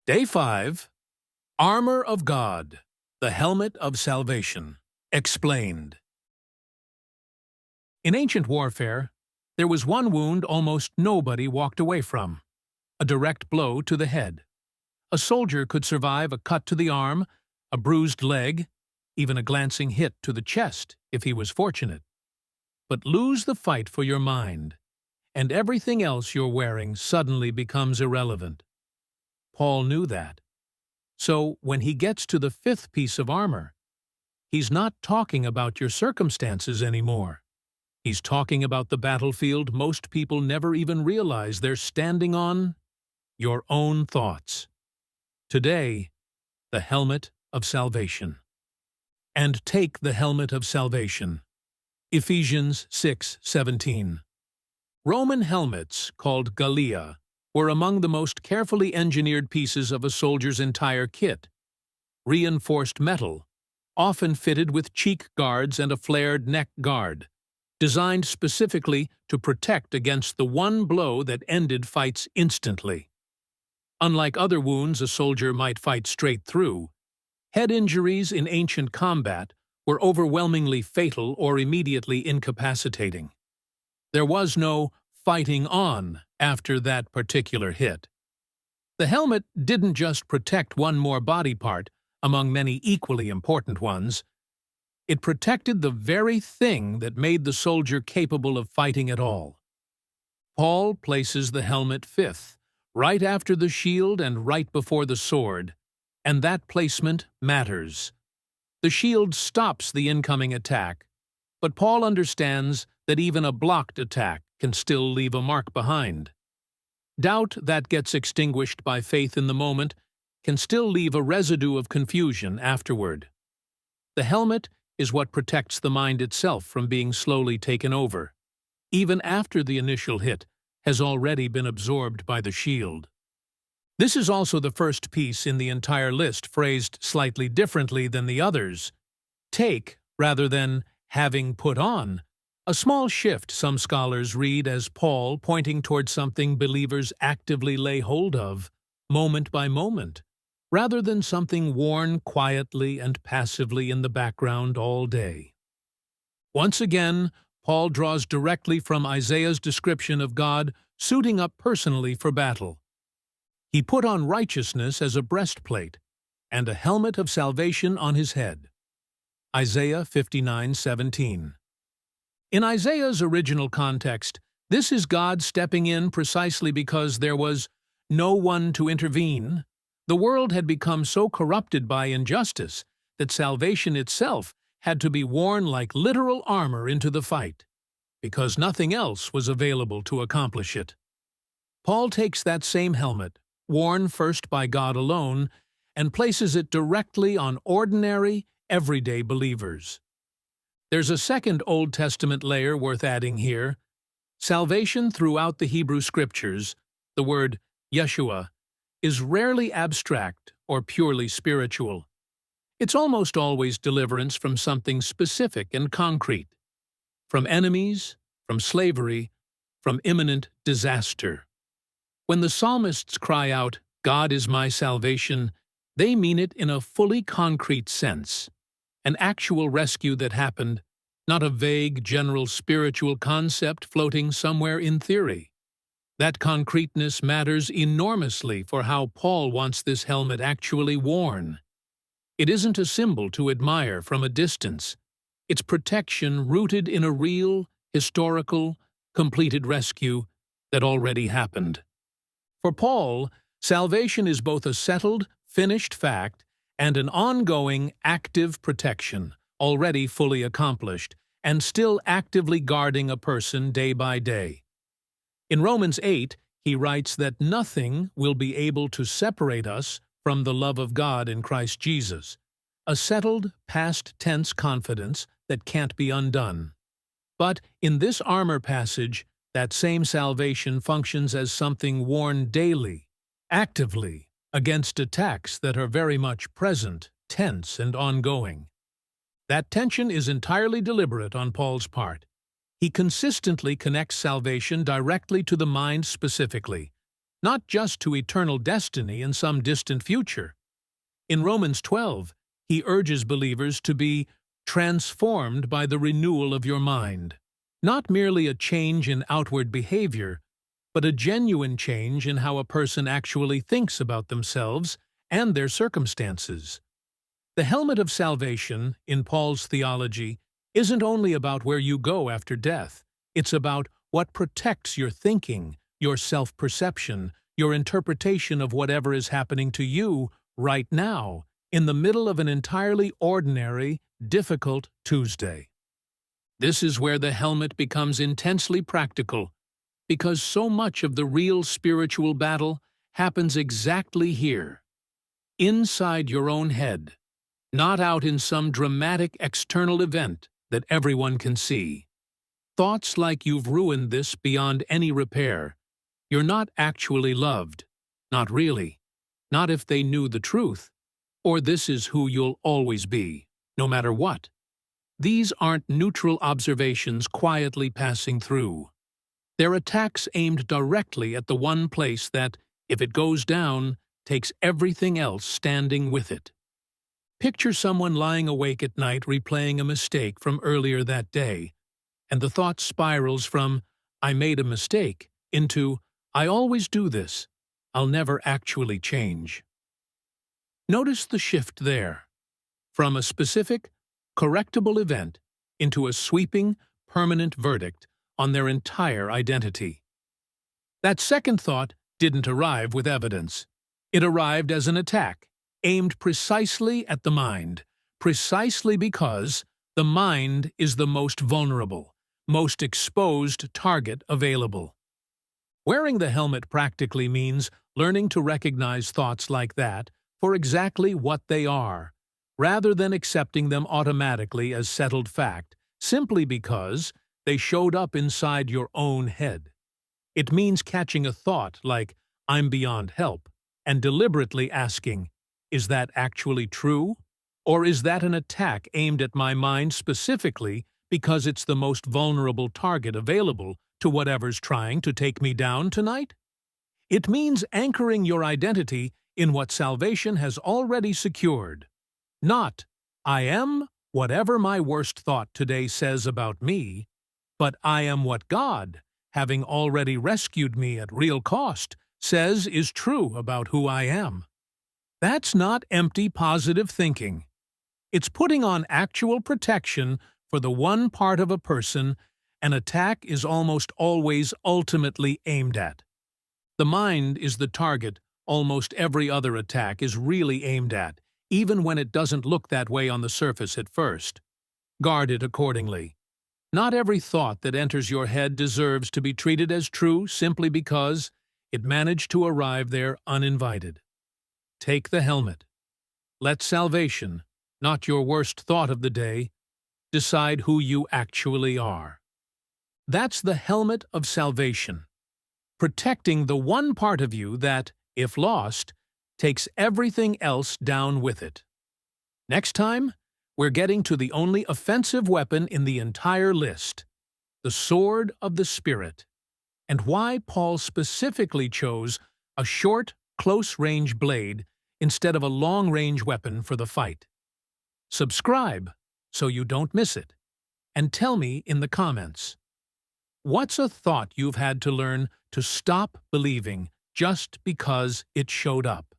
Day 5. Armor of God, the helmet of salvation. Explained. In ancient warfare, there was one wound almost nobody walked away from: a direct blow to the head. A soldier could survive a cut to the arm, a bruised leg, even a glancing hit to the chest if he was fortunate. But lose the fight for your mind, and everything else you're wearing suddenly becomes irrelevant. Paul knew that. So when he gets to the 5th piece of armor, he's not talking about your circumstances anymore. He's talking about the battlefield most people never even realize they're standing on: your own thoughts. Today, the helmet of salvation. And take the helmet of salvation. Ephesians 6:17. Roman helmets, called galea, were among the most carefully engineered pieces of a soldier's entire kit. Reinforced metal, often fitted with cheek guards and a flared neck guard, designed specifically to protect against the one blow that ended fights instantly. Unlike other wounds a soldier might fight straight through, head injuries in ancient combat were overwhelmingly fatal or immediately incapacitating. There was no fighting on after that particular hit. The helmet didn't just protect one more body part among many equally important ones. It protected the very thing that made the soldier capable of fighting at all. Paul places the helmet 5th, right after the shield and right before the sword, and that placement matters. The shield stops the incoming attack, but Paul understands that even a blocked attack can still leave a mark behind. Doubt that gets extinguished by faith in the moment can still leave a residue of confusion afterward. The helmet is what protects the mind itself from being slowly taken over, even after the initial hit has already been absorbed by the shield. This is also the first piece in the entire list phrased slightly differently than the others. Take, rather than having put on. A small shift some scholars read as Paul pointing toward something believers actively lay hold of, moment by moment, rather than something worn quietly and passively in the background all day. Once again, Paul draws directly from Isaiah's description of God suiting up personally for battle. He put on righteousness as a breastplate and a helmet of salvation on his head. Isaiah 59:17. In Isaiah's original context, this is God stepping in precisely because there was no one to intervene. The world had become so corrupted by injustice that salvation itself had to be worn like literal armor into the fight, because nothing else was available to accomplish it. Paul takes that same helmet, worn first by God alone, and places it directly on ordinary, everyday believers. There's a second Old Testament layer worth adding here. Salvation throughout the Hebrew Scriptures, the word Yeshua, is rarely abstract or purely spiritual. It's almost always deliverance from something specific and concrete. From enemies, from slavery, from imminent disaster. When the psalmists cry out, "God is my salvation," they mean it in a fully concrete sense. An actual rescue that happened, not a vague, general spiritual concept floating somewhere in theory. That concreteness matters enormously for how Paul wants this helmet actually worn. It isn't a symbol to admire from a distance. It's protection rooted in a real, historical, completed rescue that already happened. For Paul, salvation is both a settled, finished fact and an ongoing, active protection, already fully accomplished, and still actively guarding a person day by day. In Romans 8, he writes that nothing will be able to separate us from the love of God in Christ Jesus, a settled, past-tense confidence that can't be undone. But in this armor passage, that same salvation functions as something worn daily, actively, against attacks that are very much present, tense, and ongoing. That tension is entirely deliberate on Paul's part. He consistently connects salvation directly to the mind specifically, not just to eternal destiny in some distant future. In Romans 12, he urges believers to be transformed by the renewal of your mind, not merely a change in outward behavior, but a genuine change in how a person actually thinks about themselves and their circumstances. The helmet of salvation, in Paul's theology, isn't only about where you go after death. It's about what protects your thinking, your self-perception, your interpretation of whatever is happening to you right now, in the middle of an entirely ordinary, difficult Tuesday. This is where the helmet becomes intensely practical, because so much of the real spiritual battle happens exactly here, inside your own head, not out in some dramatic external event that everyone can see. Thoughts like you've ruined this beyond any repair, you're not actually loved, not really, not if they knew the truth, or this is who you'll always be, no matter what. These aren't neutral observations quietly passing through. They're attacks aimed directly at the one place that, if it goes down, takes everything else standing with it. Picture someone lying awake at night replaying a mistake from earlier that day, and the thought spirals from, "I made a mistake," into, "I always do this. I'll never actually change." Notice the shift there, from a specific, correctable event into a sweeping, permanent verdict on their entire identity. That second thought didn't arrive with evidence. It arrived as an attack, aimed precisely at the mind, precisely because the mind is the most vulnerable, most exposed target available. Wearing the helmet practically means learning to recognize thoughts like that for exactly what they are, rather than accepting them automatically as settled fact, simply because they showed up inside your own head. It means catching a thought like, "I'm beyond help," and deliberately asking, "Is that actually true? Or is that an attack aimed at my mind specifically because it's the most vulnerable target available to whatever's trying to take me down tonight?" It means anchoring your identity in what salvation has already secured. Not, "I am whatever my worst thought today says about me," but "I am what God, having already rescued me at real cost, says is true about who I am." That's not empty positive thinking. It's putting on actual protection for the one part of a person an attack is almost always ultimately aimed at. The mind is the target almost every other attack is really aimed at, even when it doesn't look that way on the surface at first. Guard it accordingly. Not every thought that enters your head deserves to be treated as true simply because it managed to arrive there uninvited. Take the helmet. Let salvation, not your worst thought of the day, decide who you actually are. That's the helmet of salvation, protecting the one part of you that, if lost, takes everything else down with it. Next time, we're getting to the only offensive weapon in the entire list, the sword of the Spirit, and why Paul specifically chose a short, close-range blade instead of a long-range weapon for the fight. Subscribe so you don't miss it, and tell me in the comments, what's a thought you've had to learn to stop believing just because it showed up?